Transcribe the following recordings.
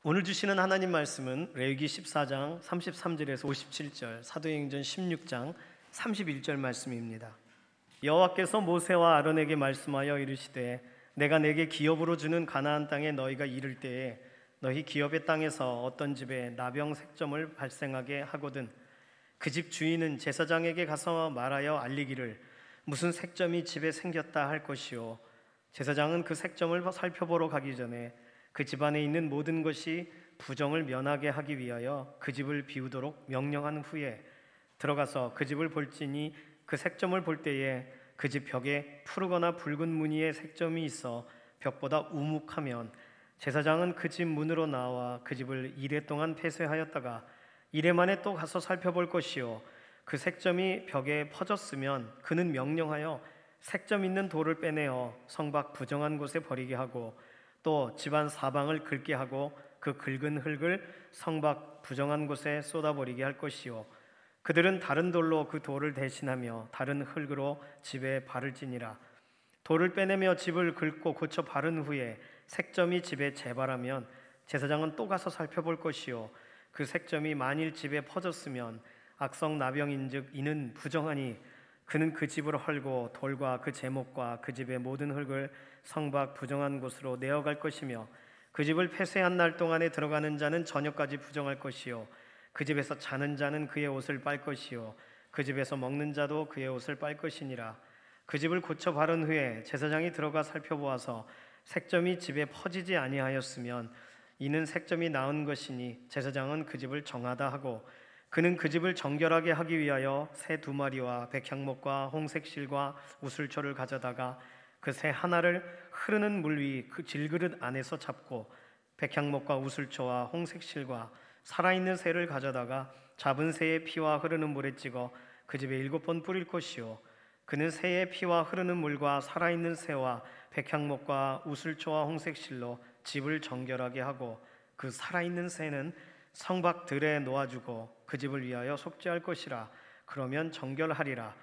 오늘 주시는 하나님 말씀은 레위기 14장 33절에서 57절, 사도행전 16장 31절 말씀입니다. 여호와께서 모세와 아론에게 말씀하여 이르시되 내가 내게 기업으로 주는 가나안 땅에 너희가 이를 때에 너희 기업의 땅에서 어떤 집에 나병 색점을 발생하게 하거든 그 집 주인은 제사장에게 가서 말하여 알리기를 무슨 색점이 집에 생겼다 할 것이요 제사장은 그 색점을 살펴보러 가기 전에 그 집안에 있는 모든 것이 부정을 면하게 하기 위하여 그 집을 비우도록 명령한 후에 들어가서 그 집을 볼지니 그 색점을 볼 때에 그 집 벽에 푸르거나 붉은 무늬의 색점이 있어 벽보다 우묵하면 제사장은 그 집 문으로 나와 그 집을 이레 동안 폐쇄하였다가 이레 만에 또 가서 살펴볼 것이요 그 색점이 벽에 퍼졌으면 그는 명령하여 색점 있는 돌을 빼내어 성밖 부정한 곳에 버리게 하고 또 집안 사방을 긁게 하고 그 긁은 흙을 성밖 부정한 곳에 쏟아버리게 할 것이요 그들은 다른 돌로 그 돌을 대신하며 다른 흙으로 집에 바를지니라. 돌을 빼내며 집을 긁고 고쳐 바른 후에 색점이 집에 재발하면 제사장은 또 가서 살펴볼 것이요 그 색점이 만일 집에 퍼졌으면 악성 나병인즉 이는 부정하니 그는 그 집을 헐고 돌과 그 제목과 그 집의 모든 흙을 성밖 부정한 곳으로 내어갈 것이며 그 집을 폐쇄한 날 동안에 들어가는 자는 저녁까지 부정할 것이요 그 집에서 자는 자는 그의 옷을 빨 것이요 그 집에서 먹는 자도 그의 옷을 빨 것이니라. 그 집을 고쳐 바른 후에 제사장이 들어가 살펴보아서 색점이 집에 퍼지지 아니하였으면 이는 색점이 나은 것이니 제사장은 그 집을 정하다 하고 그는 그 집을 정결하게 하기 위하여 새 2마리와 백향목과 홍색실과 우슬초를 가져다가 그 새 하나를 흐르는 물 위 그 질그릇 안에서 잡고 백향목과 우슬초와 홍색실과 살아있는 새를 가져다가 잡은 새의 피와 흐르는 물에 찍어 그 집에 7번 뿌릴 것이요 그는 새의 피와 흐르는 물과 살아있는 새와 백향목과 우슬초와 홍색실로 집을 정결하게 하고 그 살아있는 새는 성밖 들에 놓아주고 그 집을 위하여 속죄할 것이라. 그러면 정결하리라.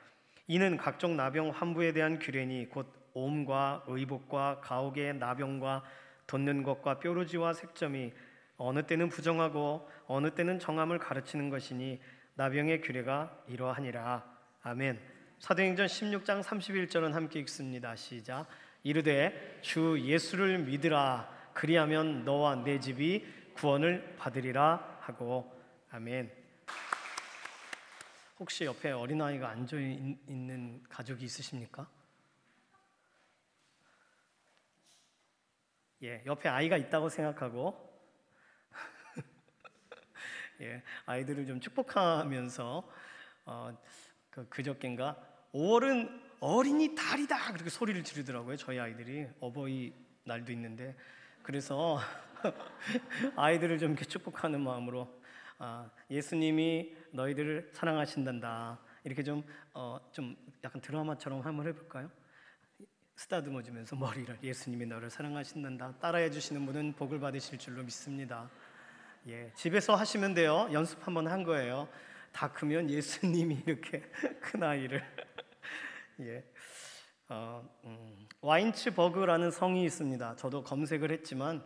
이는 각종 나병 환부에 대한 규례니 곧 옴과 의복과 가옥의 나병과 돋는 것과 뾰루지와 색점이 어느 때는 부정하고 어느 때는 정함을 가르치는 것이니 나병의 규례가 이러하니라. 아멘. 사도행전 16장 31절은 함께 읽습니다. 시작. 이르되 주 예수를 믿으라 그리하면 너와 내 집이 구원을 받으리라 하고. 아멘. 혹시 옆에 어린아이가 앉아 있는 가족이 있으십니까? 예, 옆에 아이가 있다고 생각하고 예, 아이들을 좀 축복하면서 그저껜가 5월은 어린이 달이다 그렇게 소리를 지르더라고요. 저희 아이들이 어버이 날도 있는데 그래서 아이들을 좀 이렇게 축복하는 마음으로 예수님이 너희들을 사랑하신단다 이렇게 좀 약간 드라마처럼 한번 해볼까요? 쓰다듬어주면서 머리를 예수님이 너를 사랑하신단다 따라해 주시는 분은 복을 받으실 줄로 믿습니다. 예, 집에서 하시면 돼요. 연습 한번 한 거예요. 다 크면 예수님이 이렇게 큰 아이를 예, 와인츠버그라는 성이 있습니다. 저도 검색을 했지만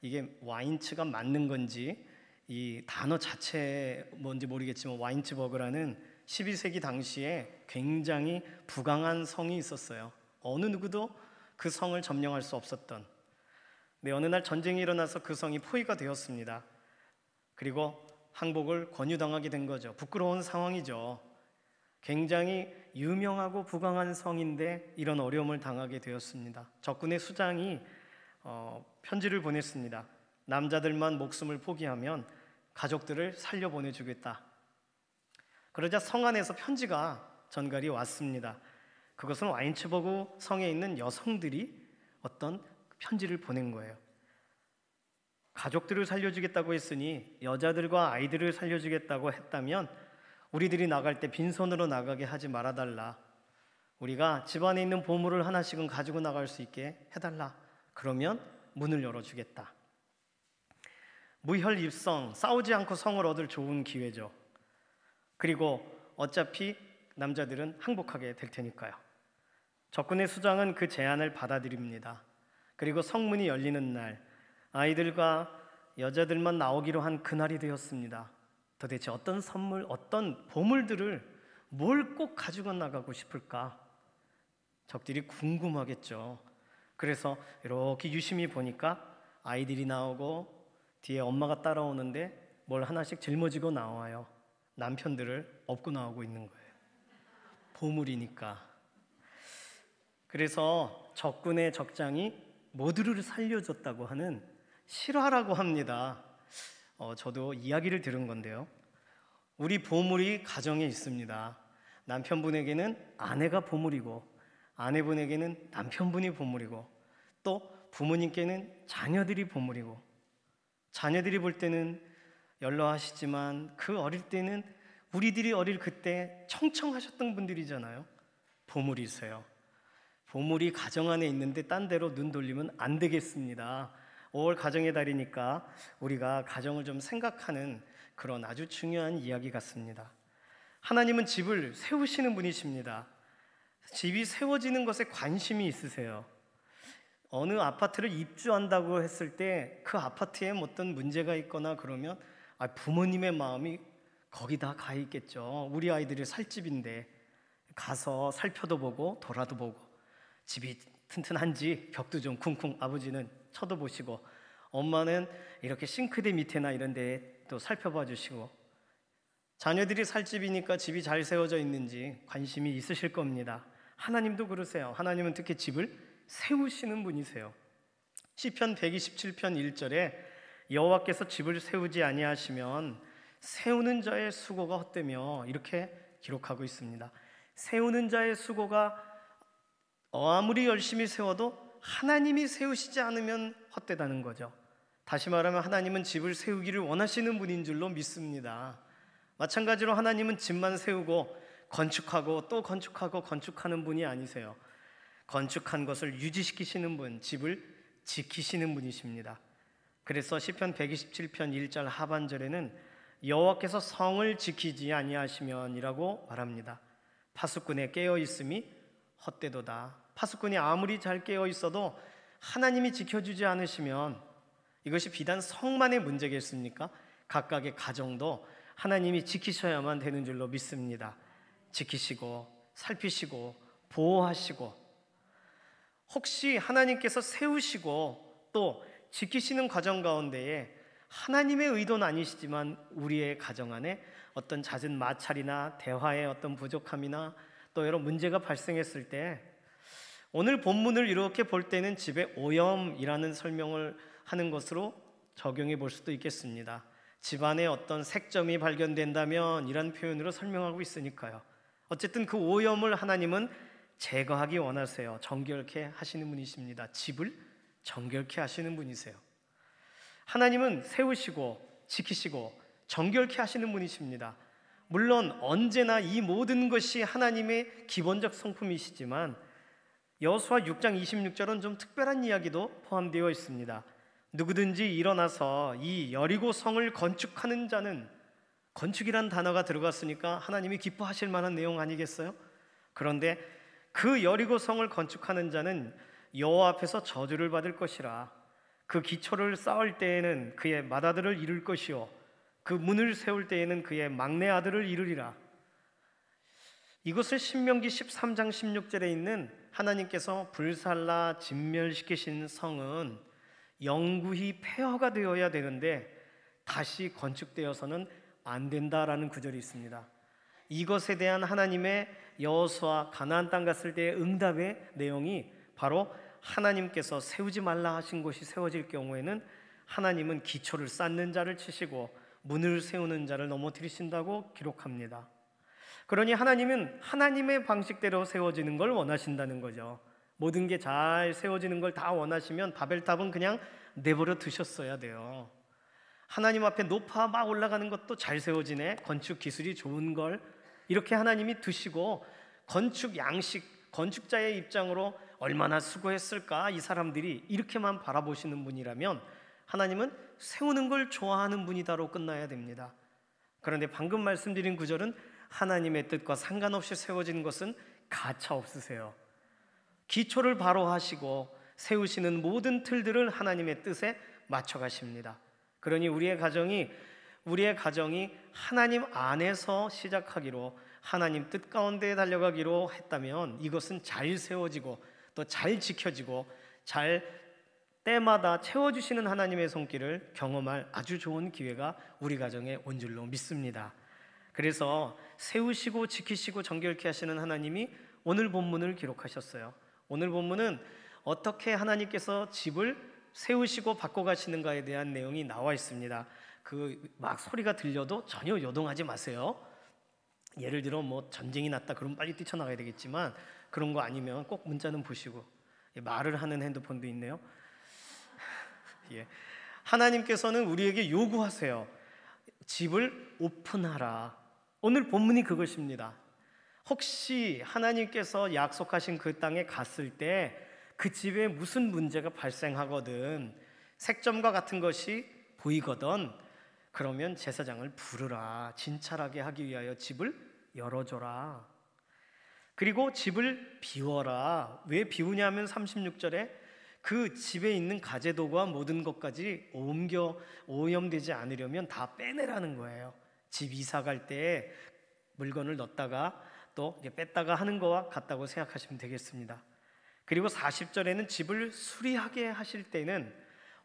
이게 와인츠가 맞는 건지 이 단어 자체 뭔지 모르겠지만 와인츠버그라는 12세기 당시에 굉장히 부강한 성이 있었어요. 어느 누구도 그 성을 점령할 수 없었던. 근데 어느 날 전쟁이 일어나서 그 성이 포위가 되었습니다. 그리고 항복을 권유당하게 된 거죠. 부끄러운 상황이죠. 굉장히 유명하고 부강한 성인데 이런 어려움을 당하게 되었습니다. 적군의 수장이 편지를 보냈습니다. 남자들만 목숨을 포기하면 가족들을 살려보내주겠다. 그러자 성 안에서 편지가 전갈이 왔습니다. 그것은 와인츠버그 성에 있는 여성들이 어떤 편지를 보낸 거예요. 가족들을 살려주겠다고 했으니 여자들과 아이들을 살려주겠다고 했다면 우리들이 나갈 때 빈손으로 나가게 하지 말아달라. 우리가 집안에 있는 보물을 하나씩은 가지고 나갈 수 있게 해달라. 그러면 문을 열어주겠다. 무혈입성, 싸우지 않고 성을 얻을 좋은 기회죠. 그리고 어차피 남자들은 항복하게 될 테니까요. 적군의 수장은 그 제안을 받아들입니다. 그리고 성문이 열리는 날 아이들과 여자들만 나오기로 한 그날이 되었습니다. 도대체 어떤 선물, 어떤 보물들을 뭘 꼭 가지고 나가고 싶을까? 적들이 궁금하겠죠. 그래서 이렇게 유심히 보니까 아이들이 나오고 뒤에 엄마가 따라오는데 뭘 하나씩 짊어지고 나와요. 남편들을 업고 나오고 있는 거예요. 보물이니까. 그래서 적군의 적장이 모두를 살려줬다고 하는 실화라고 합니다. 저도 이야기를 들은 건데요. 우리 보물이 가정에 있습니다. 남편분에게는 아내가 보물이고, 아내분에게는 남편분이 보물이고, 또 부모님께는 자녀들이 보물이고, 자녀들이 볼 때는 연로하시지만 그 어릴 때는 우리들이 어릴 그때 청청하셨던 분들이잖아요. 보물이세요. 보물이 가정 안에 있는데 딴 데로 눈 돌리면 안 되겠습니다. 5월 가정의 달이니까 우리가 가정을 좀 생각하는 그런 아주 중요한 이야기 같습니다. 하나님은 집을 세우시는 분이십니다. 집이 세워지는 것에 관심이 있으세요. 어느 아파트를 입주한다고 했을 때 그 아파트에 어떤 문제가 있거나 그러면 부모님의 마음이 거기다 가 있겠죠. 우리 아이들이 살 집인데 가서 살펴도 보고 돌아도 보고, 집이 튼튼한지 벽도 좀 쿵쿵 아버지는 쳐도 보시고, 엄마는 이렇게 싱크대 밑에나 이런 데 또 살펴봐 주시고, 자녀들이 살 집이니까 집이 잘 세워져 있는지 관심이 있으실 겁니다. 하나님도 그러세요. 하나님은 특히 집을 세우시는 분이세요. 시편 127편 1절에 여호와께서 집을 세우지 아니하시면 세우는 자의 수고가 헛되며, 이렇게 기록하고 있습니다. 세우는 자의 수고가 아무리 열심히 세워도 하나님이 세우시지 않으면 헛되다는 거죠. 다시 말하면 하나님은 집을 세우기를 원하시는 분인 줄로 믿습니다. 마찬가지로 하나님은 집만 세우고 건축하고 또 건축하고 건축하는 분이 아니세요. 건축한 것을 유지시키시는 분, 집을 지키시는 분이십니다. 그래서 시편 127편 1절 하반절에는 여호와께서 성을 지키지 아니하시면이라고 말합니다. 파수꾼의 깨어있음이 헛되도다. 파수꾼이 아무리 잘 깨어있어도 하나님이 지켜주지 않으시면 이것이 비단 성만의 문제겠습니까? 각각의 가정도 하나님이 지키셔야만 되는 줄로 믿습니다. 지키시고 살피시고 보호하시고, 혹시 하나님께서 세우시고 또 지키시는 과정 가운데에 하나님의 의도는 아니시지만 우리의 가정 안에 어떤 잦은 마찰이나 대화의 어떤 부족함이나 또 여러 문제가 발생했을 때, 오늘 본문을 이렇게 볼 때는 집에 오염이라는 설명을 하는 것으로 적용해 볼 수도 있겠습니다. 집안에 어떤 색점이 발견된다면 이런 표현으로 설명하고 있으니까요. 어쨌든 그 오염을 하나님은 제거하기 원하세요. 정결케 하시는 분이십니다. 집을 정결케 하시는 분이세요. 하나님은 세우시고 지키시고 정결케 하시는 분이십니다. 물론 언제나 이 모든 것이 하나님의 기본적 성품이시지만 여호수아 6장 26절은 좀 특별한 이야기도 포함되어 있습니다. 누구든지 일어나서 이 여리고 성을 건축하는 자는, 건축이란 단어가 들어갔으니까 하나님이 기뻐하실 만한 내용 아니겠어요? 그런데 그 여리고 성을 건축하는 자는 여호와 앞에서 저주를 받을 것이라. 그 기초를 쌓을 때에는 그의 맏아들을 이룰 것이요 그 문을 세울 때에는 그의 막내 아들을 이루리라. 이것을 신명기 13장 16절에 있는 하나님께서 불살라 진멸시키신 성은 영구히 폐허가 되어야 되는데 다시 건축되어서는 안 된다라는 구절이 있습니다. 이것에 대한 하나님의 여호수아 가나안 땅 갔을 때의 응답의 내용이 바로 하나님께서 세우지 말라 하신 곳이 세워질 경우에는 하나님은 기초를 쌓는 자를 치시고 문을 세우는 자를 넘어뜨리신다고 기록합니다. 그러니 하나님은 하나님의 방식대로 세워지는 걸 원하신다는 거죠. 모든 게 잘 세워지는 걸 다 원하시면 바벨탑은 그냥 내버려 두셨어야 돼요. 하나님 앞에 높아 막 올라가는 것도 잘 세워지네, 건축 기술이 좋은 걸, 이렇게 하나님이 두시고 건축 양식, 건축자의 입장으로 얼마나 수고했을까 이 사람들이 이렇게만 바라보시는 분이라면 하나님은 세우는 걸 좋아하는 분이다로 끝나야 됩니다. 그런데 방금 말씀드린 구절은 하나님의 뜻과 상관없이 세워진 것은 가차 없으세요. 기초를 바로 하시고 세우시는 모든 틀들을 하나님의 뜻에 맞춰 가십니다. 그러니 우리의 가정이 하나님 안에서 시작하기로, 하나님 뜻 가운데 달려가기로 했다면 이것은 잘 세워지고 또 잘 지켜지고 잘 때마다 채워주시는 하나님의 손길을 경험할 아주 좋은 기회가 우리 가정에 온 줄로 믿습니다. 그래서 세우시고 지키시고 정결케 하시는 하나님이 오늘 본문을 기록하셨어요. 오늘 본문은 어떻게 하나님께서 집을 세우시고 바꿔가시는가에 대한 내용이 나와 있습니다. 막 소리가 들려도 전혀 요동하지 마세요. 예를 들어 뭐 전쟁이 났다 그러면 빨리 뛰쳐나가야 되겠지만, 그런 거 아니면 꼭 문자는 보시고. 말을 하는 핸드폰도 있네요. 예. 하나님께서는 우리에게 요구하세요. 집을 오픈하라. 오늘 본문이 그것입니다. 혹시 하나님께서 약속하신 그 땅에 갔을 때 그 집에 무슨 문제가 발생하거든, 색점과 같은 것이 보이거든, 그러면 제사장을 부르라. 진찰하게 하기 위하여 집을 열어줘라. 그리고 집을 비워라. 왜 비우냐면 36절에 그 집에 있는 가재도구와 모든 것까지 오염되지 않으려면 다 빼내라는 거예요. 집 이사 갈 때 물건을 넣었다가 또 뺐다가 하는 거와 같다고 생각하시면 되겠습니다. 그리고 40절에는 집을 수리하게 하실 때는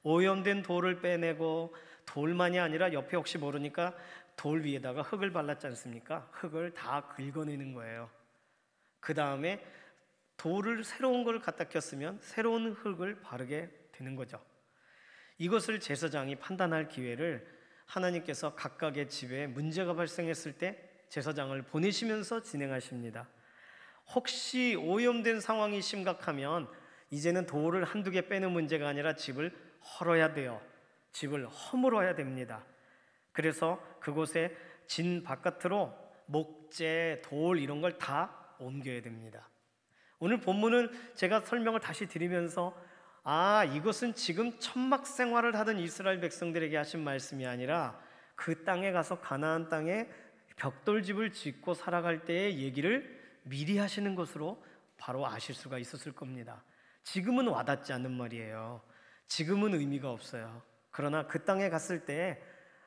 오염된 돌을 빼내고, 돌만이 아니라 옆에 혹시 모르니까 돌 위에다가 흙을 발랐지 않습니까? 흙을 다 긁어내는 거예요. 그 다음에 돌을 새로운 걸 갖다 꼈으면 새로운 흙을 바르게 되는 거죠. 이것을 제사장이 판단할 기회를 하나님께서 각각의 집에 문제가 발생했을 때 제사장을 보내시면서 진행하십니다. 혹시 오염된 상황이 심각하면 이제는 돌을 한두 개 빼는 문제가 아니라 집을 헐어야 돼요. 집을 허물어야 됩니다. 그래서 그곳에 진 바깥으로 목재, 돌 이런 걸 다 옮겨야 됩니다. 오늘 본문은 제가 설명을 다시 드리면서 이것은 지금 천막 생활을 하던 이스라엘 백성들에게 하신 말씀이 아니라 그 땅에 가서 가나안 땅에 벽돌집을 짓고 살아갈 때의 얘기를 미리 하시는 것으로 바로 아실 수가 있었을 겁니다. 지금은 와닿지 않는 말이에요. 지금은 의미가 없어요. 그러나 그 땅에 갔을 때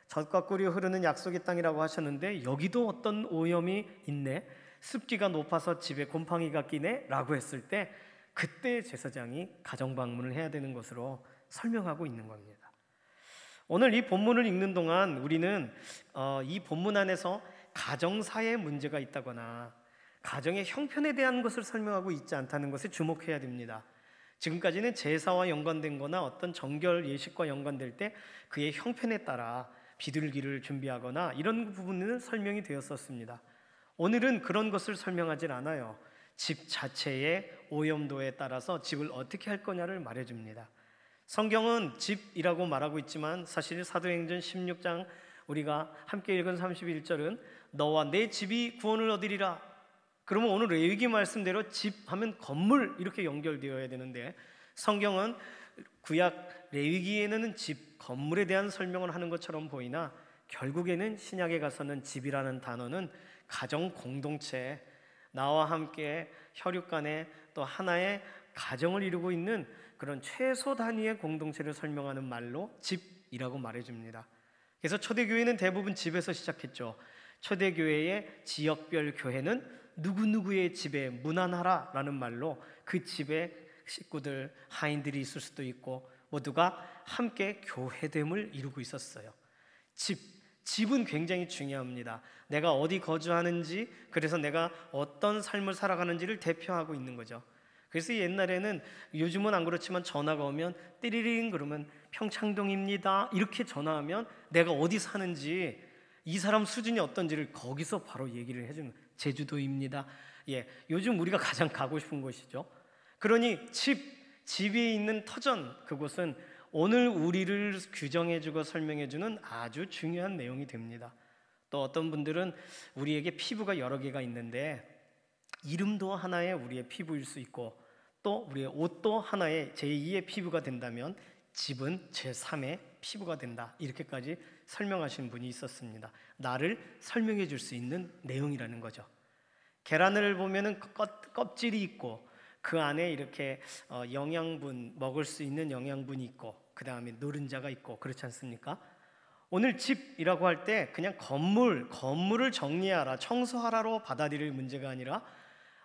젖과 꿀이 흐르는 약속의 땅이라고 하셨는데 여기도 어떤 오염이 있네, 습기가 높아서 집에 곰팡이가 끼네 라고 했을 때 그때 제사장이 가정 방문을 해야 되는 것으로 설명하고 있는 겁니다. 오늘 이 본문을 읽는 동안 우리는 이 본문 안에서 가정사에 문제가 있다거나 가정의 형편에 대한 것을 설명하고 있지 않다는 것에 주목해야 됩니다. 지금까지는 제사와 연관된 거나 어떤 정결 예식과 연관될 때 그의 형편에 따라 비둘기를 준비하거나 이런 부분은 설명이 되었었습니다. 오늘은 그런 것을 설명하진 않아요. 집 자체의 오염도에 따라서 집을 어떻게 할 거냐를 말해줍니다. 성경은 집이라고 말하고 있지만 사실 사도행전 16장 우리가 함께 읽은 31절은 너와 내 집이 구원을 얻으리라. 그러면 오늘 레위기 말씀대로 집 하면 건물 이렇게 연결되어야 되는데 성경은 구약 레위기에는 집, 건물에 대한 설명을 하는 것처럼 보이나 결국에는 신약에 가서는 집이라는 단어는 가정 공동체, 나와 함께 혈육 간에 또 하나의 가정을 이루고 있는 그런 최소 단위의 공동체를 설명하는 말로 집이라고 말해줍니다. 그래서 초대교회는 대부분 집에서 시작했죠. 초대교회의 지역별 교회는 누구누구의 집에 문안하라 라는 말로 그 집에 식구들, 하인들이 있을 수도 있고 모두가 함께 교회됨을 이루고 있었어요. 집은 굉장히 중요합니다. 내가 어디 거주하는지, 그래서 내가 어떤 삶을 살아가는지를 대표하고 있는 거죠. 그래서 옛날에는, 요즘은 안 그렇지만 전화가 오면 띠리링 그러면 평창동입니다 이렇게 전화하면 내가 어디 사는지, 이 사람 수준이 어떤지를 거기서 바로 얘기를 해주는, 제주도입니다. 요즘 우리가 가장 가고 싶은 곳이죠. 그러니 집이 있는 터전, 그곳은 오늘 우리를 규정해주고 설명해주는 아주 중요한 내용이 됩니다. 또 어떤 분들은 우리에게 피부가 여러 개가 있는데 이름도 하나의 우리의 피부일 수 있고 또 우리의 옷도 하나의 제2의 피부가 된다면 집은 제3의 피부가 된다, 이렇게까지 설명하신 분이 있었습니다. 나를 설명해 줄 수 있는 내용이라는 거죠. 계란을 보면은 껍질이 있고 그 안에 이렇게 영양분, 먹을 수 있는 영양분이 있고 그 다음에 노른자가 있고 그렇지 않습니까? 오늘 집이라고 할 때 그냥 건물을 정리하라, 청소하라로 받아들일 문제가 아니라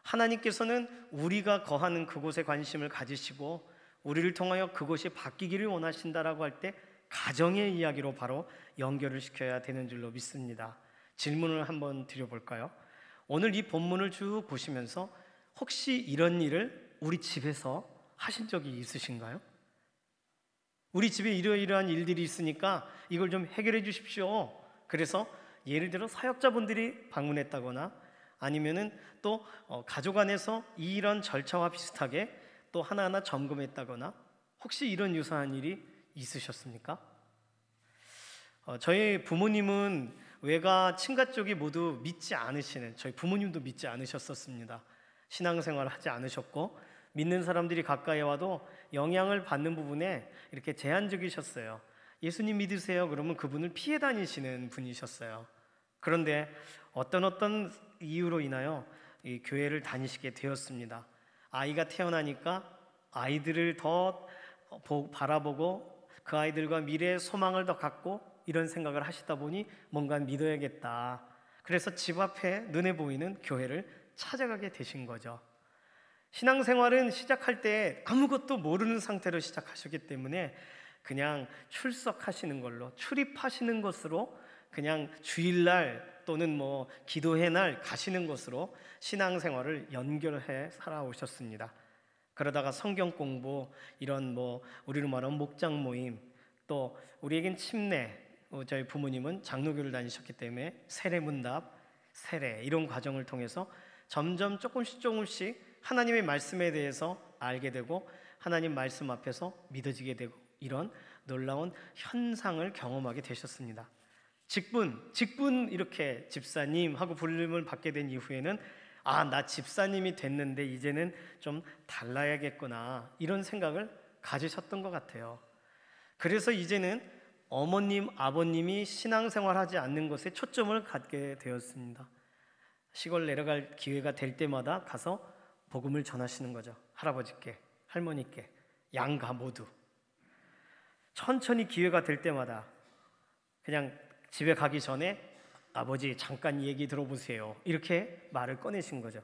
하나님께서는 우리가 거하는 그곳에 관심을 가지시고 우리를 통하여 그곳이 바뀌기를 원하신다라고 할 때 가정의 이야기로 바로 연결을 시켜야 되는 줄로 믿습니다. 질문을 한번 드려볼까요? 오늘 이 본문을 쭉 보시면서 혹시 이런 일을 우리 집에서 하신 적이 있으신가요? 우리 집에 이러이러한 일들이 있으니까 이걸 좀 해결해 주십시오. 그래서 예를 들어 사역자분들이 방문했다거나 아니면은 또 가족 안에서 이런 절차와 비슷하게 또 하나하나 점검했다거나 혹시 이런 유사한 일이 있으셨습니까? 저희 부모님은 외가 친가 쪽이 모두 믿지 않으시는, 저희 부모님도 믿지 않으셨었습니다. 신앙생활을 하지 않으셨고 믿는 사람들이 가까이 와도 영향을 받는 부분에 이렇게 제한적이셨어요. 예수님 믿으세요 그러면 그분을 피해 다니시는 분이셨어요. 그런데 어떤 이유로 인하여 이 교회를 다니시게 되었습니다. 아이가 태어나니까 아이들을 더 바라보고 그 아이들과 미래의 소망을 더 갖고 이런 생각을 하시다 보니 뭔가 믿어야겠다. 그래서 집 앞에 눈에 보이는 교회를 찾아가게 되신 거죠. 신앙생활은 시작할 때 아무것도 모르는 상태로 시작하셨기 때문에 그냥 출석하시는 걸로, 출입하시는 것으로 그냥 주일날 또는 뭐 기도회 날 가시는 것으로 신앙생활을 연결해 살아오셨습니다. 그러다가 성경 공부, 이런 뭐 우리로 말하면 목장 모임, 또 우리에겐 침례, 저희 부모님은 장로교를 다니셨기 때문에 세례문답, 세례 이런 과정을 통해서 점점 조금씩 하나님의 말씀에 대해서 알게 되고 하나님 말씀 앞에서 믿어지게 되고 이런 놀라운 현상을 경험하게 되셨습니다. 직분 이렇게 집사님 하고 부름을 받게 된 이후에는 나 집사님이 됐는데 이제는 좀 달라야겠구나 이런 생각을 가지셨던 것 같아요. 그래서 이제는 어머님, 아버님이 신앙생활하지 않는 것에 초점을 갖게 되었습니다. 시골 내려갈 기회가 될 때마다 가서 복음을 전하시는 거죠. 할아버지께, 할머니께, 양가 모두. 천천히 기회가 될 때마다 그냥 집에 가기 전에 아버지 잠깐 얘기 들어보세요 이렇게 말을 꺼내신 거죠.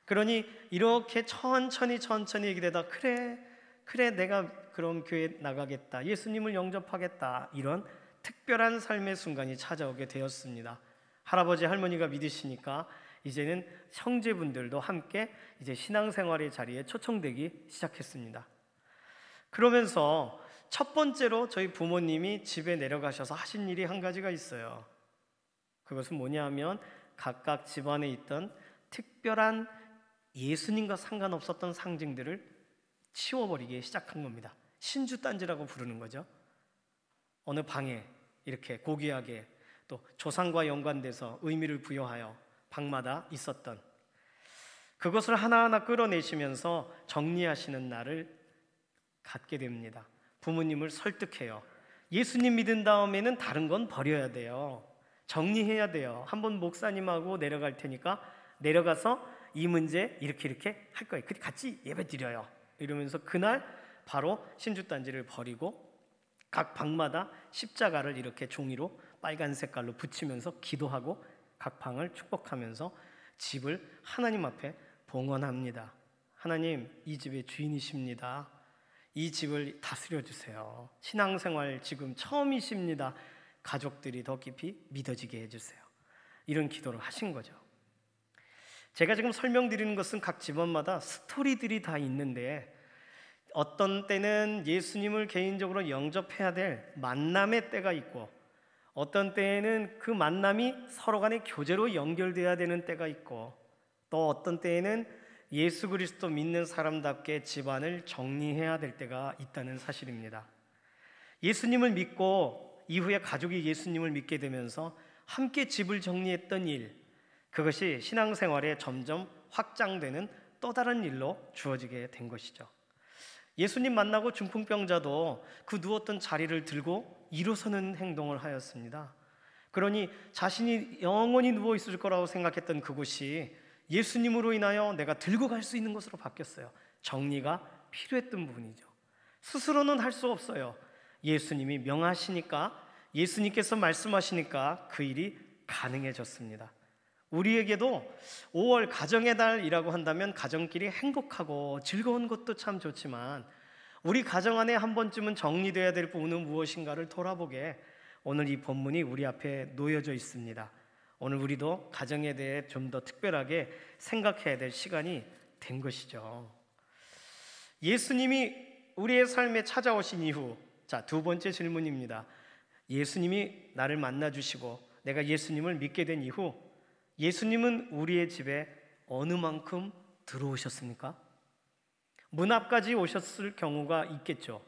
그러니 이렇게 천천히 얘기되다 그래 내가 그럼 교회 나가겠다, 예수님을 영접하겠다, 이런 특별한 삶의 순간이 찾아오게 되었습니다. 할아버지 할머니가 믿으시니까 이제는 형제분들도 함께 이제 신앙생활의 자리에 초청되기 시작했습니다. 그러면서 첫 번째로 저희 부모님이 집에 내려가셔서 하신 일이 한 가지가 있어요. 그것은 뭐냐 하면 각각 집안에 있던 특별한 예수님과 상관없었던 상징들을 치워버리기 시작한 겁니다. 신주단지라고 부르는 거죠. 어느 방에 이렇게 고귀하게 또 조상과 연관돼서 의미를 부여하여 방마다 있었던 그것을 하나하나 끌어내시면서 정리하시는 날을 갖게 됩니다. 부모님을 설득해요. 예수님 믿은 다음에는 다른 건 버려야 돼요. 정리해야 돼요. 한번 목사님하고 내려갈 테니까 내려가서 이 문제 이렇게 할 거예요. 같이 예배 드려요. 이러면서 그날 바로 신주단지를 버리고 각 방마다 십자가를 이렇게 종이로 빨간 색깔로 붙이면서 기도하고 각 방을 축복하면서 집을 하나님 앞에 봉헌합니다. 하나님, 이 집의 주인이십니다. 이 집을 다스려 주세요. 신앙생활 지금 처음이십니다. 가족들이 더 깊이 믿어지게 해주세요. 이런 기도를 하신 거죠. 제가 지금 설명드리는 것은 각 집안마다 스토리들이 다 있는데 어떤 때는 예수님을 개인적으로 영접해야 될 만남의 때가 있고 어떤 때에는 그 만남이 서로 간의 교제로 연결돼야 되는 때가 있고 또 어떤 때에는 예수 그리스도 믿는 사람답게 집안을 정리해야 될 때가 있다는 사실입니다. 예수님을 믿고 이후에 가족이 예수님을 믿게 되면서 함께 집을 정리했던 일, 그것이 신앙생활에 점점 확장되는 또 다른 일로 주어지게 된 것이죠. 예수님 만나고 중풍병자도 그 누웠던 자리를 들고 일어서는 행동을 하였습니다. 그러니 자신이 영원히 누워있을 거라고 생각했던 그곳이 예수님으로 인하여 내가 들고 갈 수 있는 것으로 바뀌었어요. 정리가 필요했던 부분이죠. 스스로는 할 수 없어요. 예수님이 명하시니까 예수님께서 말씀하시니까 그 일이 가능해졌습니다. 우리에게도 5월 가정의 달이라고 한다면 가정끼리 행복하고 즐거운 것도 참 좋지만 우리 가정 안에 한 번쯤은 정리되어야 될 부분은 무엇인가를 돌아보게 오늘 이 본문이 우리 앞에 놓여져 있습니다. 오늘 우리도 가정에 대해 좀 더 특별하게 생각해야 될 시간이 된 것이죠. 예수님이 우리의 삶에 찾아오신 이후, 자, 두 번째 질문입니다. 예수님이 나를 만나주시고 내가 예수님을 믿게 된 이후 예수님은 우리의 집에 어느 만큼 들어오셨습니까? 문 앞까지 오셨을 경우가 있겠죠.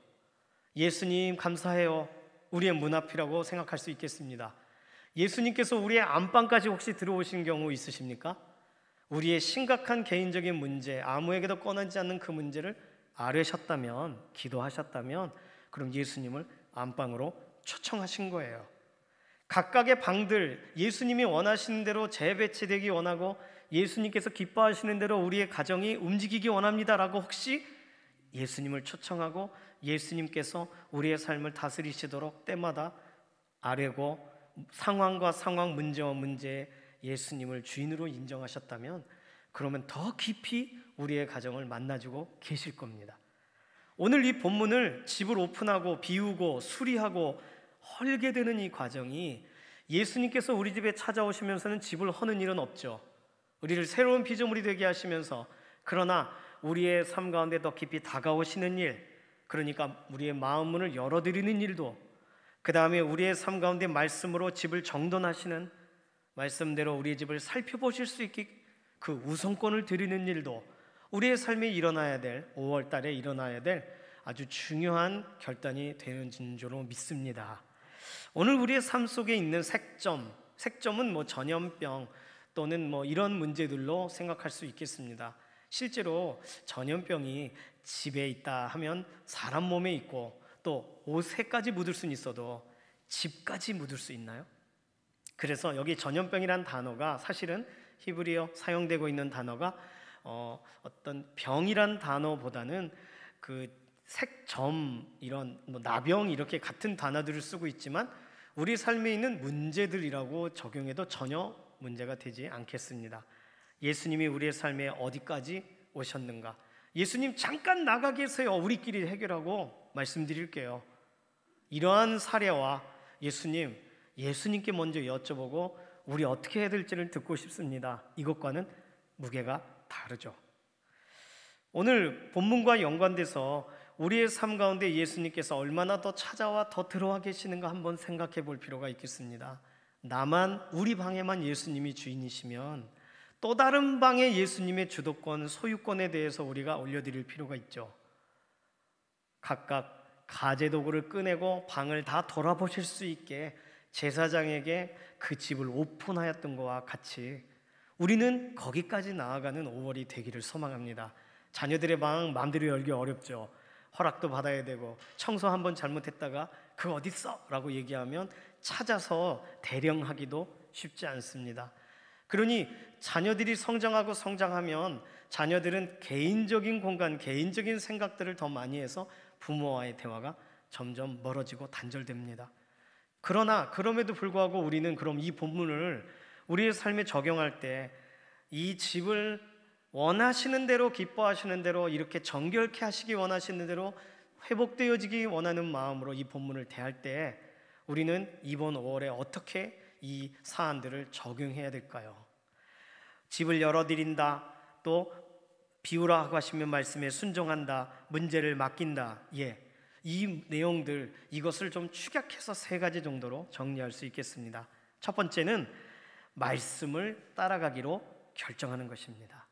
예수님 감사해요. 우리의 문 앞이라고 생각할 수 있겠습니다. 예수님께서 우리의 안방까지 혹시 들어오신 경우 있으십니까? 우리의 심각한 개인적인 문제, 아무에게도 꺼내지 않는 그 문제를 아뢰셨다면, 기도하셨다면 그럼 예수님을 안방으로 초청하신 거예요. 각각의 방들, 예수님이 원하시는 대로 재배치되기 원하고 예수님께서 기뻐하시는 대로 우리의 가정이 움직이기 원합니다라고 혹시 예수님을 초청하고 예수님께서 우리의 삶을 다스리시도록 때마다 아뢰고 상황과 상황, 문제와 문제에 예수님을 주인으로 인정하셨다면 그러면 더 깊이 우리의 가정을 만나주고 계실 겁니다. 오늘 이 본문을 집을 오픈하고 비우고 수리하고 헐게 되는 이 과정이 예수님께서 우리 집에 찾아오시면서는 집을 허는 일은 없죠. 우리를 새로운 피조물이 되게 하시면서 그러나 우리의 삶 가운데 더 깊이 다가오시는 일, 그러니까 우리의 마음 문을 열어드리는 일도, 그 다음에 우리의 삶 가운데 말씀으로 집을 정돈하시는, 말씀대로 우리의 집을 살펴보실 수 있게 그 우선권을 드리는 일도 우리의 삶에 일어나야 될 5월 달에 일어나야 될 아주 중요한 결단이 되는 줄로 믿습니다. 오늘 우리의 삶 속에 있는 색점은 뭐 전염병 또는 뭐 이런 문제들로 생각할 수 있겠습니다. 실제로 전염병이 집에 있다 하면 사람 몸에 있고 또 옷에까지 묻을 수는 있어도 집까지 묻을 수 있나요? 그래서 여기 전염병이란 단어가 사실은 히브리어 사용되고 있는 단어가 어떤 병이란 단어보다는 그 색점, 이런 뭐 나병 이렇게 같은 단어들을 쓰고 있지만 우리 삶에 있는 문제들이라고 적용해도 전혀 문제가 되지 않겠습니다. 예수님이 우리의 삶에 어디까지 오셨는가? 예수님 잠깐 나가 계세요. 우리끼리 해결하고 말씀드릴게요. 이러한 사례와 예수님께 먼저 여쭤보고 우리 어떻게 해야 될지를 듣고 싶습니다. 이것과는 무게가 다르죠. 오늘 본문과 연관돼서 우리의 삶 가운데 예수님께서 얼마나 더 찾아와 더 들어와 계시는가 한번 생각해 볼 필요가 있겠습니다. 우리 방에만 예수님이 주인이시면 또 다른 방에 예수님의 주도권, 소유권에 대해서 우리가 올려드릴 필요가 있죠. 각각 가제도구를 꺼내고 방을 다 돌아보실 수 있게 제사장에게 그 집을 오픈하였던 것과 같이 우리는 거기까지 나아가는 5월이 되기를 소망합니다. 자녀들의 방 마음대로 열기 어렵죠. 허락도 받아야 되고 청소 한번 잘못했다가 그 어디 있어? 라고 얘기하면 찾아서 대령하기도 쉽지 않습니다. 그러니 자녀들이 성장하고 성장하면 자녀들은 개인적인 공간, 개인적인 생각들을 더 많이 해서 부모와의 대화가 점점 멀어지고 단절됩니다. 그러나 그럼에도 불구하고 우리는 그럼 이 본문을 우리의 삶에 적용할 때 이 집을 원하시는 대로, 기뻐하시는 대로, 이렇게 정결케 하시기 원하시는 대로 회복되어지기 원하는 마음으로 이 본문을 대할 때 우리는 이번 5월에 어떻게 이 사안들을 적용해야 될까요? 집을 열어드린다, 또 비우라 하고 하시면 말씀에 순종한다, 문제를 맡긴다. 이 내용들, 이것을 좀 축약해서 3가지 정도로 정리할 수 있겠습니다. 첫 번째는 말씀을 따라가기로 결정하는 것입니다.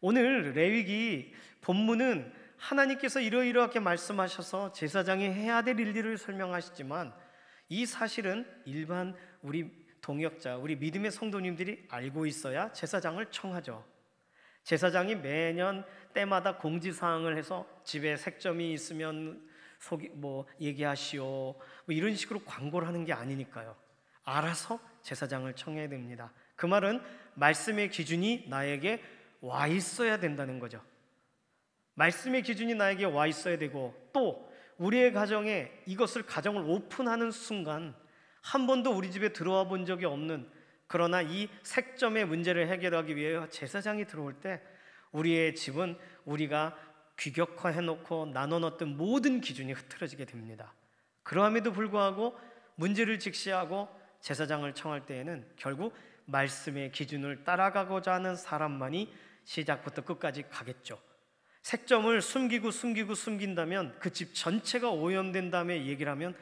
오늘 레위기 본문은 하나님께서 이러이러하게 말씀하셔서 제사장이 해야 될 일들을 설명하시지만 이 사실은 일반 우리 동역자, 우리 믿음의 성도님들이 알고 있어야 제사장을 청하죠. 제사장이 매년 때마다 공지사항을 해서 집에 색점이 있으면 얘기하시오, 뭐 이런 식으로 광고를 하는 게 아니니까요. 알아서 제사장을 청해야 됩니다. 그 말은 말씀의 기준이 나에게 와 있어야 된다는 거죠. 말씀의 기준이 나에게 와 있어야 되고 또 우리의 가정에 가정을 오픈하는 순간 한 번도 우리 집에 들어와 본 적이 없는, 그러나 이 색점의 문제를 해결하기 위해 제사장이 들어올 때 우리의 집은 우리가 규격화해놓고 나눠놨던 모든 기준이 흐트러지게 됩니다. 그러함에도 불구하고 문제를 직시하고 제사장을 청할 때에는 결국 말씀의 기준을 따라가고자 하는 사람만이 시작부터 끝까지 가겠죠. 색점을 숨긴다면, 그 집 전체가 오염된 다음에 얘기를 하면,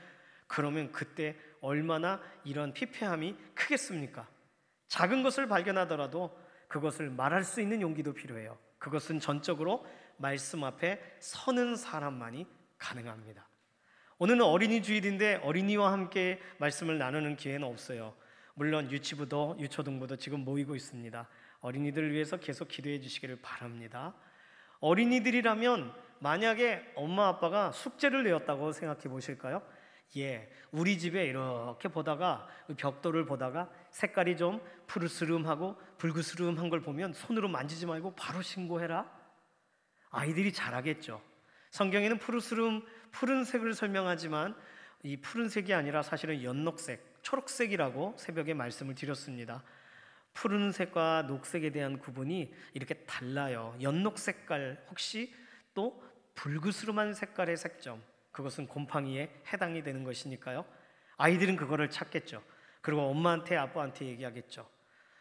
그러면 그때 얼마나 이런 피폐함이 크겠습니까? 작은 것을 발견하더라도 그것을 말할 수 있는 용기도 필요해요. 그것은 전적으로 말씀 앞에 서는 사람만이 가능합니다. 오늘은 어린이 주일인데 어린이와 함께 말씀을 나누는 기회는 없어요. 물론 유치부도 유초등부도 지금 모이고 있습니다. 어린이들을 위해서 계속 기도해 주시기를 바랍니다. 어린이들이라면 만약에 엄마 아빠가 숙제를 내었다고 생각해 보실까요? 우리 집에 이렇게 보다가 벽돌을 보다가 색깔이 좀 푸르스름하고 붉으스름한 걸 보면 손으로 만지지 말고 바로 신고해라. 아이들이 잘하겠죠. 성경에는 푸른색을 설명하지만 이 푸른색이 아니라 사실은 연녹색, 초록색이라고 새벽에 말씀을 드렸습니다. 푸른색과 녹색에 대한 구분이 이렇게 달라요. 연녹 색깔, 혹시 또 붉으스름한 색깔의 색점, 그것은 곰팡이에 해당이 되는 것이니까요. 아이들은 그거를 찾겠죠. 그리고 엄마한테 아빠한테 얘기하겠죠.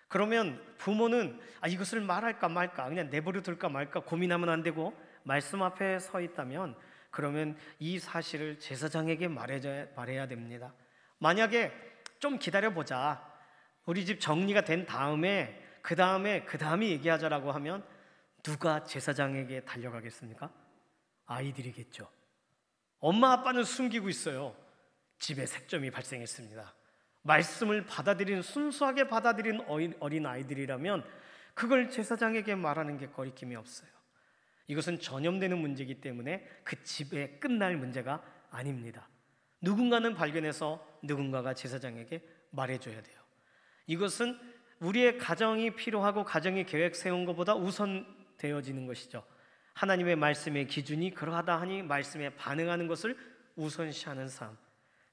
그러면 부모는 이것을 말할까 말까, 그냥 내버려 둘까 말까 고민하면 안 되고, 말씀 앞에 서 있다면 그러면 이 사실을 제사장에게 말해야 됩니다. 만약에 좀 기다려보자, 우리 집 정리가 된 다음에 그 다음에 얘기하자라고 하면 누가 제사장에게 달려가겠습니까? 아이들이겠죠. 엄마 아빠는 숨기고 있어요. 집에 색점이 발생했습니다. 말씀을 순수하게 받아들인 어린 아이들이라면 그걸 제사장에게 말하는 게 거리낌이 없어요. 이것은 전염되는 문제이기 때문에 그 집에 끝날 문제가 아닙니다. 누군가는 발견해서 누군가가 제사장에게 말해줘야 돼요. 이것은 우리의 가정이 필요하고 가정의 계획 세운 것보다 우선되어지는 것이죠. 하나님의 말씀의 기준이 그러하다 하니 말씀에 반응하는 것을 우선시하는 삶,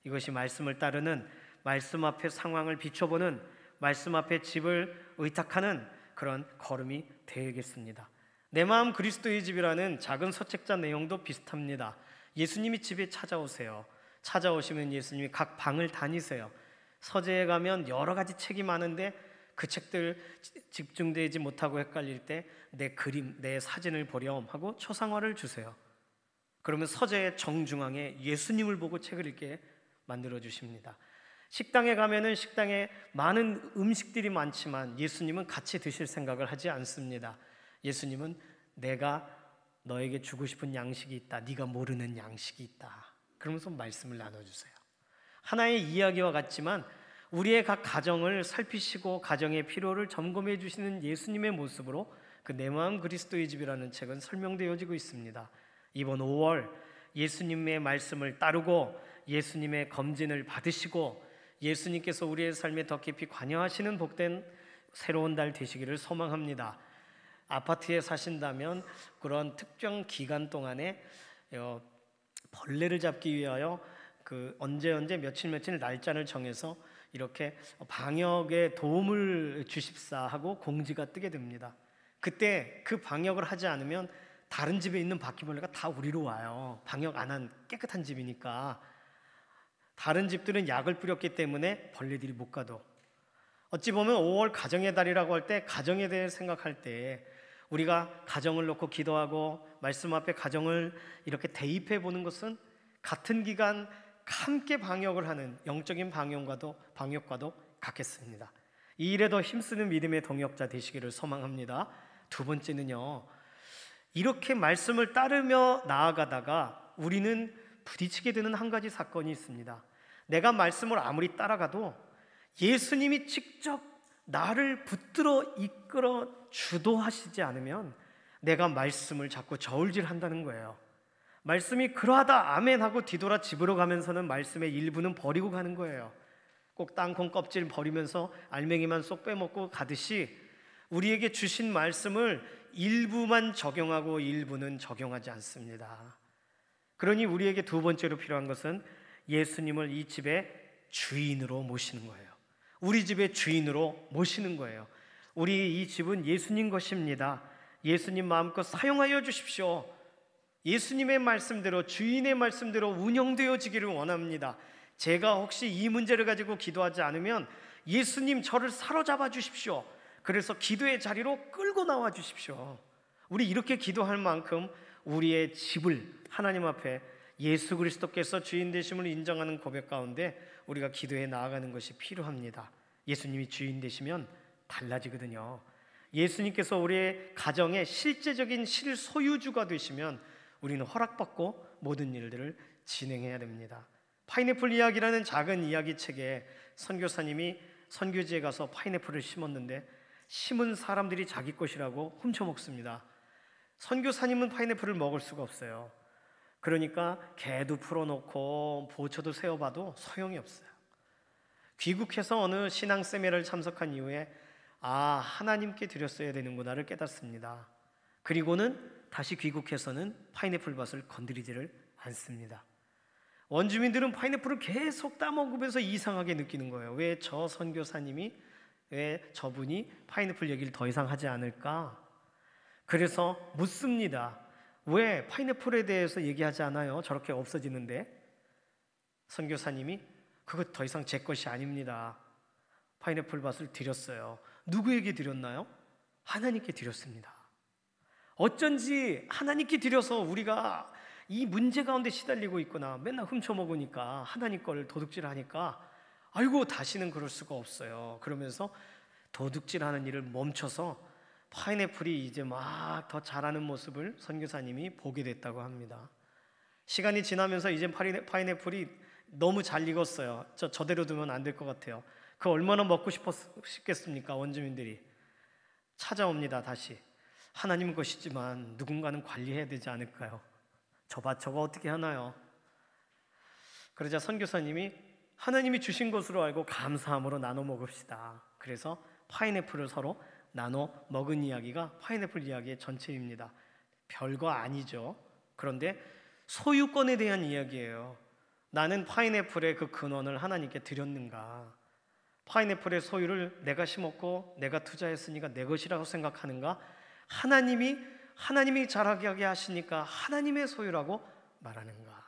이것이 말씀을 따르는, 말씀 앞에 상황을 비춰보는, 말씀 앞에 집을 의탁하는 그런 걸음이 되겠습니다. 내 마음 그리스도의 집이라는 작은 서책자 내용도 비슷합니다. 예수님이 집에 찾아오세요. 찾아오시면 예수님이 각 방을 다니세요. 서재에 가면 여러 가지 책이 많은데 그 책들 집중되지 못하고 헷갈릴 때 내 그림, 내 사진을 보렴 하고 초상화를 주세요. 그러면 서재의 정중앙에 예수님을 보고 책을 읽게 만들어 주십니다. 식당에 가면은 식당에 많은 음식들이 많지만 예수님은 같이 드실 생각을 하지 않습니다. 예수님은 내가 너에게 주고 싶은 양식이 있다, 네가 모르는 양식이 있다, 그러면서 말씀을 나눠주세요. 하나의 이야기와 같지만 우리의 각 가정을 살피시고 가정의 필요를 점검해 주시는 예수님의 모습으로 그 내 마음 그리스도의 집이라는 책은 설명되어지고 있습니다. 이번 5월 예수님의 말씀을 따르고 예수님의 검진을 받으시고 예수님께서 우리의 삶에 더 깊이 관여하시는 복된 새로운 달 되시기를 소망합니다. 아파트에 사신다면 그런 특정 기간 동안에 벌레를 잡기 위하여 언제 며칠 날짜를 정해서 이렇게 방역에 도움을 주십사 하고 공지가 뜨게 됩니다. 그때 그 방역을 하지 않으면 다른 집에 있는 바퀴벌레가 다 우리로 와요. 방역 안 한 깨끗한 집이니까. 다른 집들은 약을 뿌렸기 때문에 벌레들이 못 가도. 어찌 보면 5월 가정의 달이라고 할 때 가정에 대해 생각할 때 우리가 가정을 놓고 기도하고 말씀 앞에 가정을 이렇게 대입해 보는 것은 같은 기간 함께 방역을 하는 영적인 방역과도 같겠습니다. 이 일에 더 힘쓰는 믿음의 동역자 되시기를 소망합니다. 두 번째는요, 이렇게 말씀을 따르며 나아가다가 우리는 부딪히게 되는 한 가지 사건이 있습니다. 내가 말씀을 아무리 따라가도 예수님이 직접 나를 붙들어 이끌어 주도하시지 않으면 내가 말씀을 자꾸 저울질한다는 거예요. 말씀이 그러하다 아멘 하고 뒤돌아 집으로 가면서는 말씀의 일부는 버리고 가는 거예요. 꼭 땅콩 껍질 버리면서 알맹이만 쏙 빼먹고 가듯이 우리에게 주신 말씀을 일부만 적용하고 일부는 적용하지 않습니다. 그러니 우리에게 두 번째로 필요한 것은 예수님을 이 집에 주인으로 모시는 거예요. 우리 집의 주인으로 모시는 거예요. 우리 이 집은 예수님 것입니다. 예수님 마음껏 사용하여 주십시오. 예수님의 말씀대로, 주인의 말씀대로 운영되어지기를 원합니다. 제가 혹시 이 문제를 가지고 기도하지 않으면 예수님 저를 사로잡아 주십시오. 그래서 기도의 자리로 끌고 나와 주십시오. 우리 이렇게 기도할 만큼 우리의 집을 하나님 앞에 예수 그리스도께서 주인 되심을 인정하는 고백 가운데 우리가 기도해 나아가는 것이 필요합니다. 예수님이 주인 되시면 달라지거든요. 예수님께서 우리의 가정의 실제적인 실소유주가 되시면 우리는 허락받고 모든 일들을 진행해야 됩니다. 파인애플 이야기라는 작은 이야기 책에 선교사님이 선교지에 가서 파인애플을 심었는데 심은 사람들이 자기 것이라고 훔쳐먹습니다. 선교사님은 파인애플을 먹을 수가 없어요. 그러니까 개도 풀어놓고 보초도 세워봐도 소용이 없어요. 귀국해서 어느 신앙 세미나를 참석한 이후에 하나님께 드렸어야 되는구나를 깨닫습니다. 그리고는 다시 귀국해서는 파인애플 밭을 건드리지를 않습니다. 원주민들은 파인애플을 계속 따먹으면서 이상하게 느끼는 거예요. 왜 저 선교사님이, 왜 저분이 파인애플 얘기를 더 이상 하지 않을까? 그래서 묻습니다. 왜 파인애플에 대해서 얘기하지 않아요? 저렇게 없어지는데. 선교사님이 그거 더 이상 제 것이 아닙니다. 파인애플 밭을 드렸어요. 누구에게 드렸나요? 하나님께 드렸습니다. 어쩐지 하나님께 드려서 우리가 이 문제 가운데 시달리고 있구나. 맨날 훔쳐먹으니까, 하나님 걸 도둑질하니까 아이고 다시는 그럴 수가 없어요. 그러면서 도둑질하는 일을 멈춰서 파인애플이 이제 막 더 자라는 모습을 선교사님이 보게 됐다고 합니다. 시간이 지나면서 이제 파인애플이 너무 잘 익었어요. 저대로 두면 안 될 것 같아요. 그 얼마나 먹고 싶겠습니까? 원주민들이 찾아옵니다. 다시 하나님 것이지만 누군가는 관리해야 되지 않을까요? 저거 어떻게 하나요? 그러자 선교사님이 하나님이 주신 것으로 알고 감사함으로 나눠 먹읍시다. 그래서 파인애플을 서로 나눠 먹은 이야기가 파인애플 이야기의 전체입니다. 별거 아니죠. 그런데 소유권에 대한 이야기예요. 나는 파인애플의 그 근원을 하나님께 드렸는가? 파인애플의 소유를 내가 심었고 내가 투자했으니까 내 것이라고 생각하는가? 하나님이 자라게 하시니까 하나님의 소유라고 말하는가?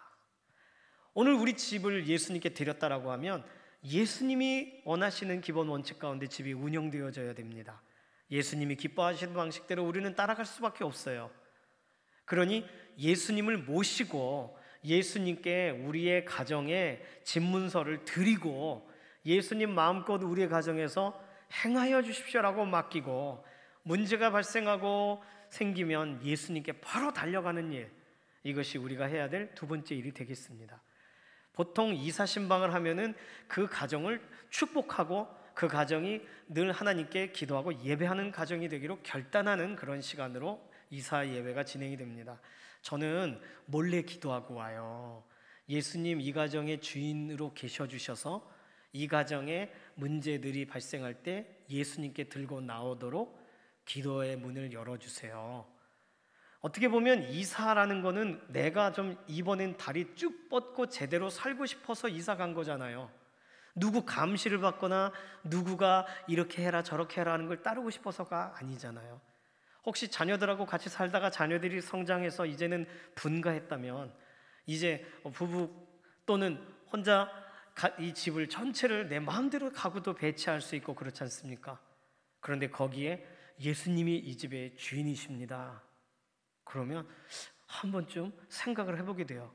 오늘 우리 집을 예수님께 드렸다라고 하면 예수님이 원하시는 기본 원칙 가운데 집이 운영되어져야 됩니다. 예수님이 기뻐하시는 방식대로 우리는 따라갈 수밖에 없어요. 그러니 예수님을 모시고 예수님께 우리의 가정에 집문서를 드리고 예수님 마음껏 우리의 가정에서 행하여 주십시오라고 맡기고 문제가 발생하고 생기면 예수님께 바로 달려가는 일, 이것이 우리가 해야 될 두 번째 일이 되겠습니다. 보통 이사신방을 하면은 그 가정을 축복하고 그 가정이 늘 하나님께 기도하고 예배하는 가정이 되기로 결단하는 그런 시간으로 이사 예배가 진행이 됩니다. 저는 몰래 기도하고 와요. 예수님 이 가정의 주인으로 계셔주셔서 이 가정에 문제들이 발생할 때 예수님께 들고 나오도록 기도의 문을 열어주세요. 어떻게 보면 이사라는 거는 내가 좀 이번엔 다리 쭉 뻗고 제대로 살고 싶어서 이사 간 거잖아요. 누구 감시를 받거나 누구가 이렇게 해라 저렇게 해라 하는 걸 따르고 싶어서가 아니잖아요. 혹시 자녀들하고 같이 살다가 자녀들이 성장해서 이제는 분가했다면 이제 부부 또는 혼자 이 집을 전체를 내 마음대로 가구도 배치할 수 있고 그렇지 않습니까? 그런데 거기에 예수님이 이 집의 주인이십니다. 그러면 한 번쯤 생각을 해보게 돼요.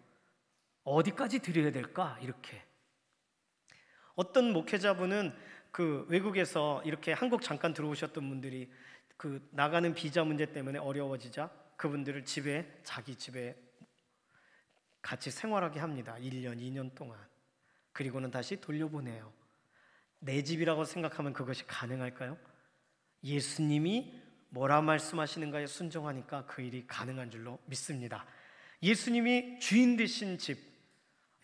어디까지 드려야 될까? 이렇게. 어떤 목회자분은 그 외국에서 이렇게 한국 잠깐 들어오셨던 분들이 그 나가는 비자 문제 때문에 어려워지자 그분들을 자기 집에 같이 생활하게 합니다. 1년, 2년 동안. 그리고는 다시 돌려보내요. 내 집이라고 생각하면 그것이 가능할까요? 예수님이 뭐라 말씀하시는가에 순종하니까 그 일이 가능한 줄로 믿습니다. 예수님이 주인 되신 집,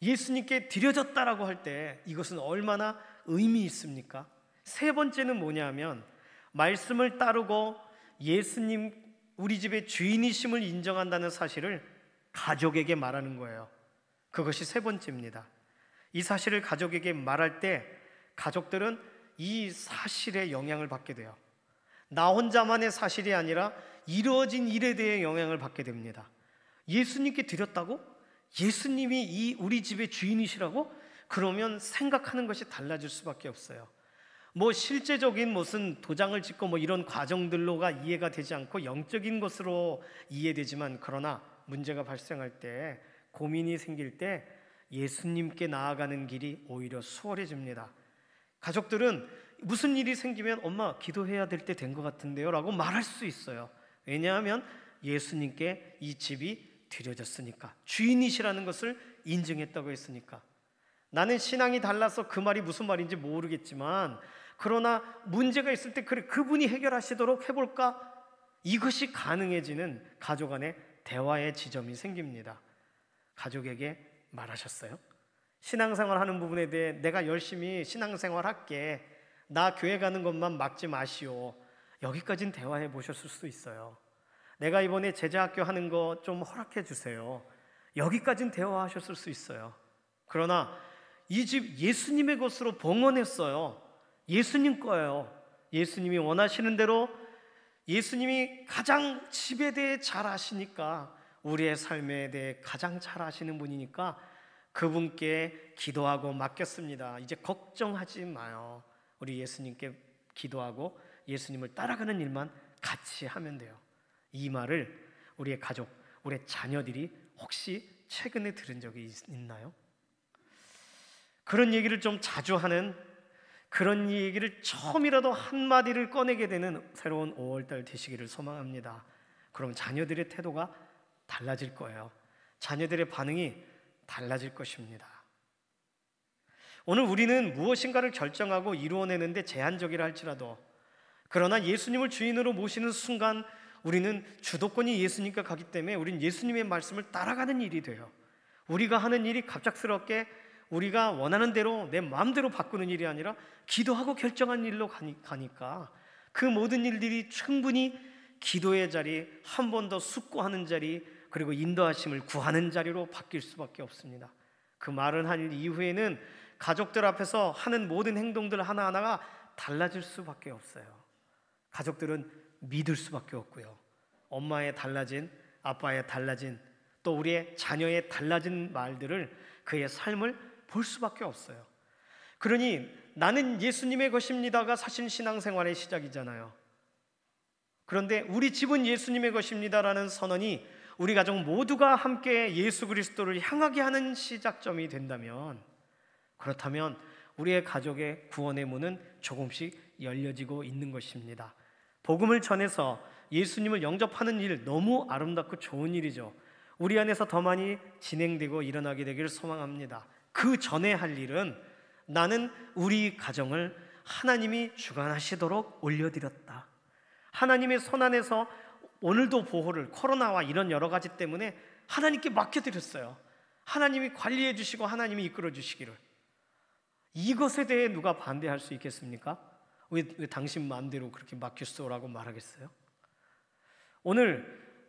예수님께 드려졌다라고 할 때 이것은 얼마나 의미 있습니까? 세 번째는 뭐냐면 말씀을 따르고 예수님 우리 집의 주인이심을 인정한다는 사실을 가족에게 말하는 거예요. 그것이 세 번째입니다. 이 사실을 가족에게 말할 때 가족들은 이 사실에 영향을 받게 돼요. 나 혼자만의 사실이 아니라 이루어진 일에 대해 영향을 받게 됩니다. 예수님께 드렸다고? 예수님이 이 우리 집의 주인이시라고? 그러면 생각하는 것이 달라질 수밖에 없어요. 뭐 실제적인 무슨 도장을 찍고 뭐 이런 과정들로가 이해가 되지 않고 영적인 것으로 이해되지만, 그러나 문제가 발생할 때, 고민이 생길 때 예수님께 나아가는 길이 오히려 수월해집니다. 가족들은 무슨 일이 생기면 엄마 기도해야 될 때 된 것 같은데요 라고 말할 수 있어요. 왜냐하면 예수님께 이 집이 드려졌으니까, 주인이시라는 것을 인증했다고 했으니까. 나는 신앙이 달라서 그 말이 무슨 말인지 모르겠지만, 그러나 문제가 있을 때 그래 그분이 해결하시도록 해볼까? 이것이 가능해지는 가족 안에 대화의 지점이 생깁니다. 가족에게 말하셨어요? 신앙생활 하는 부분에 대해 내가 열심히 신앙생활 할게, 나 교회 가는 것만 막지 마시오. 여기까지는 대화해 보셨을 수도 있어요. 내가 이번에 제자학교 하는 거 좀 허락해 주세요. 여기까지는 대화하셨을 수 있어요. 그러나 이 집 예수님의 것으로 봉헌했어요. 예수님 거예요. 예수님이 원하시는 대로, 예수님이 가장 집에 대해 잘 아시니까, 우리의 삶에 대해 가장 잘 아시는 분이니까 그분께 기도하고 맡겼습니다. 이제 걱정하지 마요. 우리 예수님께 기도하고 예수님을 따라가는 일만 같이 하면 돼요. 이 말을 우리의 가족, 우리의 자녀들이 혹시 최근에 들은 적이 있나요? 그런 얘기를 좀 자주 하는, 그런 얘기를 처음이라도 한마디를 꺼내게 되는 새로운 5월달 되시기를 소망합니다. 그럼 자녀들의 태도가 달라질 거예요. 자녀들의 반응이 달라질 것입니다. 오늘 우리는 무엇인가를 결정하고 이루어내는데 제한적이라 할지라도, 그러나 예수님을 주인으로 모시는 순간 우리는 주도권이 예수님께 가기 때문에 우리는 예수님의 말씀을 따라가는 일이 돼요. 우리가 하는 일이 갑작스럽게 우리가 원하는 대로 내 마음대로 바꾸는 일이 아니라 기도하고 결정한 일로 가니까 그 모든 일들이 충분히 기도의 자리, 한 번 더 숙고하는 자리, 그리고 인도하심을 구하는 자리로 바뀔 수밖에 없습니다. 그 말을 한 이후에는 가족들 앞에서 하는 모든 행동들 하나하나가 달라질 수밖에 없어요. 가족들은 믿을 수밖에 없고요. 엄마의 달라진, 아빠의 달라진, 또 우리의 자녀의 달라진 말들을, 그의 삶을 볼 수밖에 없어요. 그러니 나는 예수님의 것입니다가 사실 신앙생활의 시작이잖아요. 그런데 우리 집은 예수님의 것입니다라는 선언이 우리 가족 모두가 함께 예수 그리스도를 향하게 하는 시작점이 된다면, 그렇다면 우리의 가족의 구원의 문은 조금씩 열려지고 있는 것입니다. 복음을 전해서 예수님을 영접하는 일, 너무 아름답고 좋은 일이죠. 우리 안에서 더 많이 진행되고 일어나게 되기를 소망합니다. 그 전에 할 일은, 나는 우리 가정을 하나님이 주관하시도록 올려드렸다. 하나님의 손 안에서 오늘도 보호를, 코로나와 이런 여러 가지 때문에 하나님께 맡겨드렸어요. 하나님이 관리해 주시고 하나님이 이끌어 주시기를. 이것에 대해 누가 반대할 수 있겠습니까? 왜 당신 마음대로 그렇게 맡겼어라고 말하겠어요?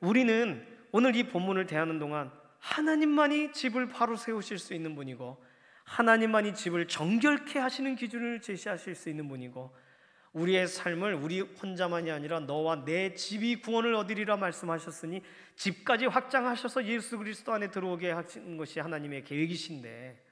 우리는 오늘 이 본문을 대하는 동안 하나님만이 집을 바로 세우실 수 있는 분이고, 하나님만이 집을 정결케 하시는 기준을 제시하실 수 있는 분이고, 우리의 삶을 우리 혼자만이 아니라 너와 내 집이 구원을 얻으리라 말씀하셨으니 집까지 확장하셔서 예수 그리스도 안에 들어오게 하시는 것이 하나님의 계획이신데,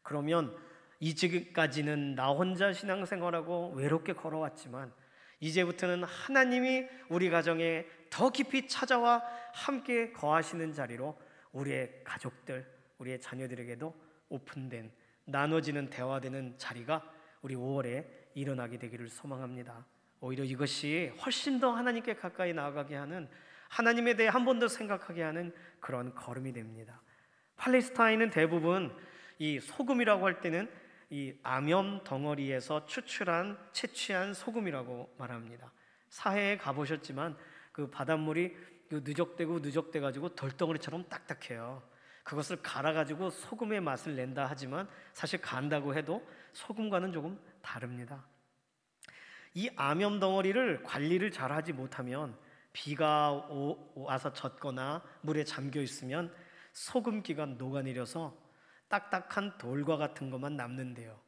그러면 이제까지는 나 혼자 신앙생활하고 외롭게 걸어왔지만 이제부터는 하나님이 우리 가정에 더 깊이 찾아와 함께 거하시는 자리로 우리의 가족들, 우리의 자녀들에게도 오픈된, 나눠지는, 대화되는 자리가 우리 5월에 일어나게 되기를 소망합니다. 오히려 이것이 훨씬 더 하나님께 가까이 나아가게 하는, 하나님에 대해 한 번 더 생각하게 하는 그런 걸음이 됩니다. 팔레스타인은 대부분 이 소금이라고 할 때는 이 암염 덩어리에서 채취한 소금이라고 말합니다. 사해에 가보셨지만 그 바닷물이 누적돼 가지고 돌덩어리처럼 딱딱해요. 그것을 갈아가지고 소금의 맛을 낸다 하지만 사실 간다고 해도 소금과는 조금 다릅니다. 이 암염 덩어리를 관리를 잘하지 못하면, 비가 와서 젖거나 물에 잠겨 있으면 소금기가 녹아내려서 딱딱한 돌과 같은 것만 남는데요.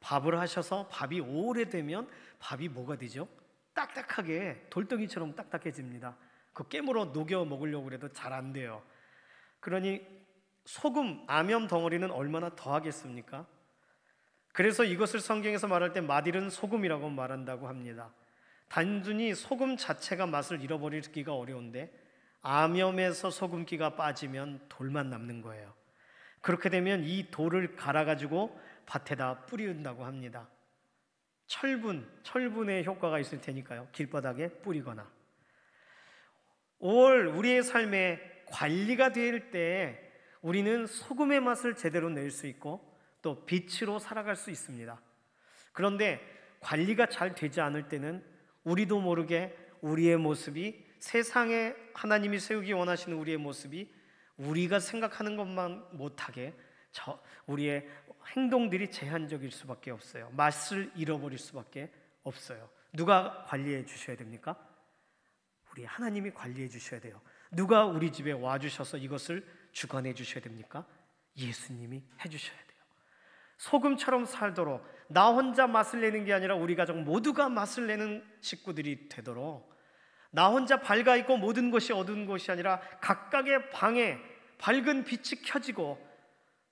밥을 하셔서 밥이 오래되면 밥이 뭐가 되죠? 딱딱하게 돌덩이처럼 딱딱해집니다. 그 깨물어 녹여 먹으려고 해도 잘 안 돼요. 그러니 소금, 암염 덩어리는 얼마나 더하겠습니까? 그래서 이것을 성경에서 말할 때 마딜은 소금이라고 말한다고 합니다. 단순히 소금 자체가 맛을 잃어버리기가 어려운데 암염에서 소금기가 빠지면 돌만 남는 거예요. 그렇게 되면 이 돌을 갈아가지고 밭에다 뿌린다고 합니다. 철분의 효과가 있을 테니까요. 길바닥에 뿌리거나. 5월 우리의 삶에 관리가 될 때 우리는 소금의 맛을 제대로 낼 수 있고 또 빛으로 살아갈 수 있습니다. 그런데 관리가 잘 되지 않을 때는 우리도 모르게 우리의 모습이 세상에 하나님이 세우기 원하시는 우리의 모습이 우리가 생각하는 것만 못하게 우리의 행동들이 제한적일 수밖에 없어요. 맛을 잃어버릴 수밖에 없어요. 누가 관리해 주셔야 됩니까? 우리 하나님이 관리해 주셔야 돼요. 누가 우리 집에 와주셔서 이것을 주관해 주셔야 됩니까? 예수님이 해주셔야 돼요. 소금처럼 살도록 나 혼자 맛을 내는 게 아니라 우리 가족 모두가 맛을 내는 식구들이 되도록 나 혼자 밝아 있고 모든 것이 어두운 것이 아니라 각각의 방에 밝은 빛이 켜지고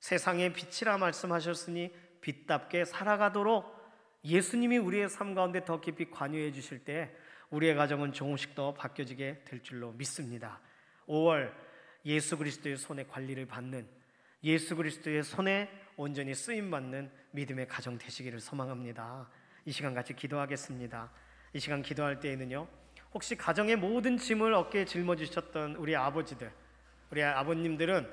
세상의 빛이라 말씀하셨으니 빛답게 살아가도록 예수님이 우리의 삶 가운데 더 깊이 관여해 주실 때 우리의 가정은 조금씩 더 바뀌어지게 될 줄로 믿습니다. 5월 예수 그리스도의 손에 관리를 받는, 예수 그리스도의 손에 온전히 쓰임받는 믿음의 가정 되시기를 소망합니다. 이 시간 같이 기도하겠습니다. 이 시간 기도할 때에는요, 혹시 가정의 모든 짐을 어깨에 짊어지셨던 우리 아버지들, 우리 아버님들은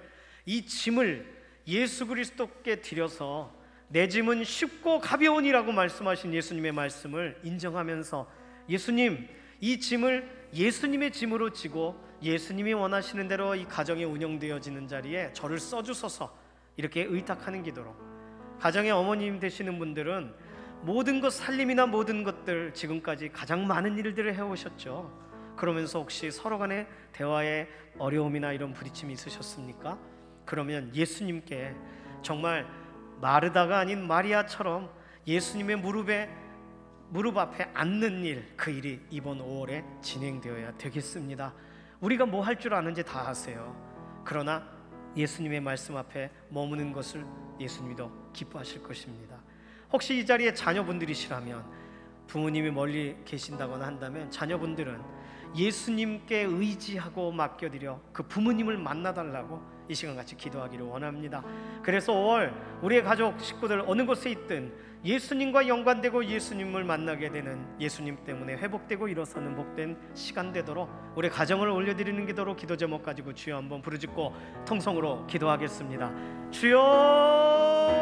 이 짐을 예수 그리스도께 드려서 내 짐은 쉽고 가벼우니라고 말씀하신 예수님의 말씀을 인정하면서 예수님, 이 짐을 예수님의 짐으로 지고 예수님이 원하시는 대로 이 가정이 운영되어지는 자리에 저를 써주소서, 이렇게 의탁하는 기도로. 가정의 어머님 되시는 분들은 모든 것, 살림이나 모든 것들 지금까지 가장 많은 일들을 해오셨죠. 그러면서 혹시 서로 간의 대화에 어려움이나 이런 부딪힘이 있으셨습니까? 그러면 예수님께 정말 마르다가 아닌 마리아처럼 예수님의 무릎 앞에 앉는 일, 그 일이 이번 5월에 진행되어야 되겠습니다. 우리가 뭐 할 줄 아는지 다 하세요. 그러나 예수님의 말씀 앞에 머무는 것을 예수님이 더 기뻐하실 것입니다. 혹시 이 자리에 자녀분들이시라면, 부모님이 멀리 계신다거나 한다면 자녀분들은 예수님께 의지하고 맡겨드려 그 부모님을 만나달라고 이 시간 같이 기도하기를 원합니다. 그래서 5월 우리의 가족 식구들 어느 곳에 있든 예수님과 연관되고 예수님을 만나게 되는, 예수님 때문에 회복되고 일어서는 복된 시간 되도록 우리 가정을 올려드리는 기도로 기도 제목 가지고 주여 한번 부르짖고 통성으로 기도하겠습니다. 주여